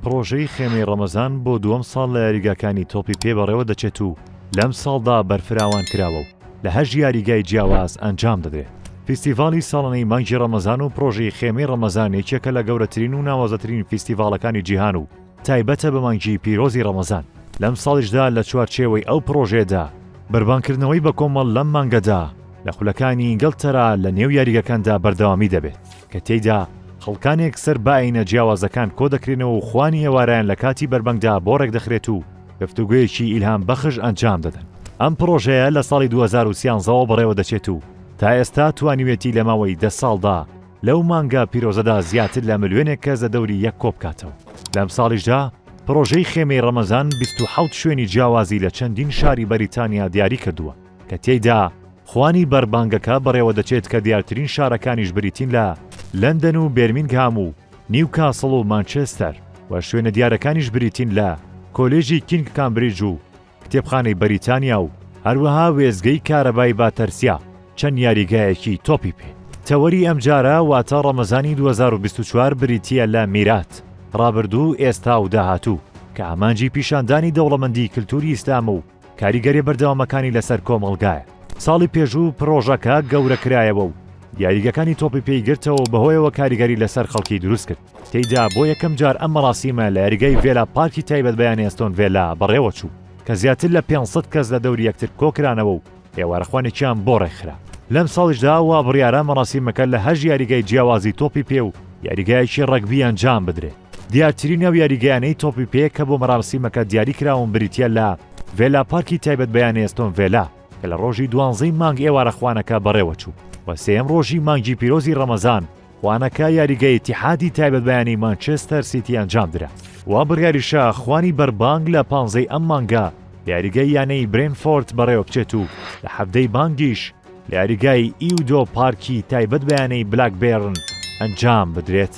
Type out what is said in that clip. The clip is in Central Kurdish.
پرۆژەی خێمەی ڕەمەزان بۆ دووەم ساڵ لە یاریگاکانی تۆپی پێ بەڕێوە دەچێت و لەم ساڵدا بەرفراوان کراوە و لە 8 یاریگای جیاواز ئەنجام دەدرێت. فیستیڤاڵی ساڵانەی مانگی ڕەمەزان و پرۆژەی خێمەی ڕەمەزان یەکێکە لە گەورەترین و ناوازەترین فیستیڤاڵەکانی جیهان و تایبەتە بە مانگی پیرۆزی ڕەمەزان. لەم ساڵیشدا لە چوارچێوەی ئەو پرۆژێدا بەربانکردنەوەی بە کۆمەڵ لەم مانگەدا لە خولەکانی ئینگلتەرا لە نێو یاریگەکاندا بەردەوامی دەبێت کە تێیدا خەڵکانێک سەر بائینە جیاوازەکان کۆ دەکرێنەوە و خوانی ئێوارەیان لە کاتی بەربەنگدا بۆ ڕێک دەخرێت و گفتوگویەکی ئیلهام بەخش ئەنجام دەدەن. ئەم پرۆژەیە لە ساڵی 2013ەوە بەڕێوە دەچێت و تا ئێستا توانیوێتی لە ماوەی 10 ساڵدا لەو مانگا پیرۆزەدا زیاتر لە ملیۆنێک کەس لە دەوری یەک کۆ بکاتەوە. لەم ساڵیشدا پرۆژەی خێمەی ڕەمەزان 27 شوێنی جیاوازی لە چەندین شاری بەریتانیا دیاری کردووە کە تێیدا خوانی بەربانگەکە بەڕێوە دەچێت کە دیارترین شارەکانیش بریتین لە لەندەن و بێرمینگهام و نیوکاسڵ و مانچێستەر و شوێنە دیارەکانیش بریتین لە کۆلێژی کینگ کامبریج و کتێبخانەی بەریتانیا و هەروەها وێزگەی کارەبای باتەرسیا چەند یاریگایەکی تۆپی پێ. تەوەری ئەم جارە واتە ڕەمەزانی 2024 بریتیە لە میرات، ڕابردوو، ئێستا و داهاتوو کە ئامانجی پیشاندانی دەوڵەمەندی کللتوری ئیسلام و کاریگەری بەردەوامەکانی لەسەر کۆمەڵگایە. ساڵی پێشوو پرۆژەکە گەورەکرایەوە و یاریگەکانی تۆپی پێی گرتەوە بەهۆیەوە کاریگەری لەسەر خەڵکی دروست کرد. تێیدا بۆ یەکەم جار ئەم مەراسیمە لە یاریگای ڤێلا پارکی تایبەت بەیانی ئەستۆن ڤێلا بەڕێوە چوو کە زیاتر لە 500 کەس لە دەوری یەکتر کۆکرانەوە و ئێوارەخوانێکیان بۆ ڕێکخرا. لەم ساڵیشدا وا بڕیارە مەراسیمەکە لە 8 یاریگای جیاوازی تۆپی پێ و یاریگایەکی ڕەگبی ئەنجام بدرێت. دیارترین ئەو یاریگایانەی تۆپی پێ کە بۆ مەراسیمەکە دیاری کراون بریتیە لە ڤێلا پارکی تایبەت بەیانی ئەستۆن ڤێلا کە لە ڕۆژی 12 مانگ ئێوارەخوانەکە بەڕێوە چوو و سێم ڕۆژی مانگی پیرۆزی ڕەمەزان خوانەکە یاریگای ئیتیحادی تایبەت بەیانی مانچێستەر سیتی ئەنجام درا. وا بڕیاریشە خوانی بەربانگ لە 15 ئەم مانگە لە یاریگای یانەی برێنفۆرد بەڕێوە بچێت و لە 17 مانگیش لە یاریگای ئیودۆ پارکی تایبەت بەیانەی بلاکبێرن ئەنجام بدرێت.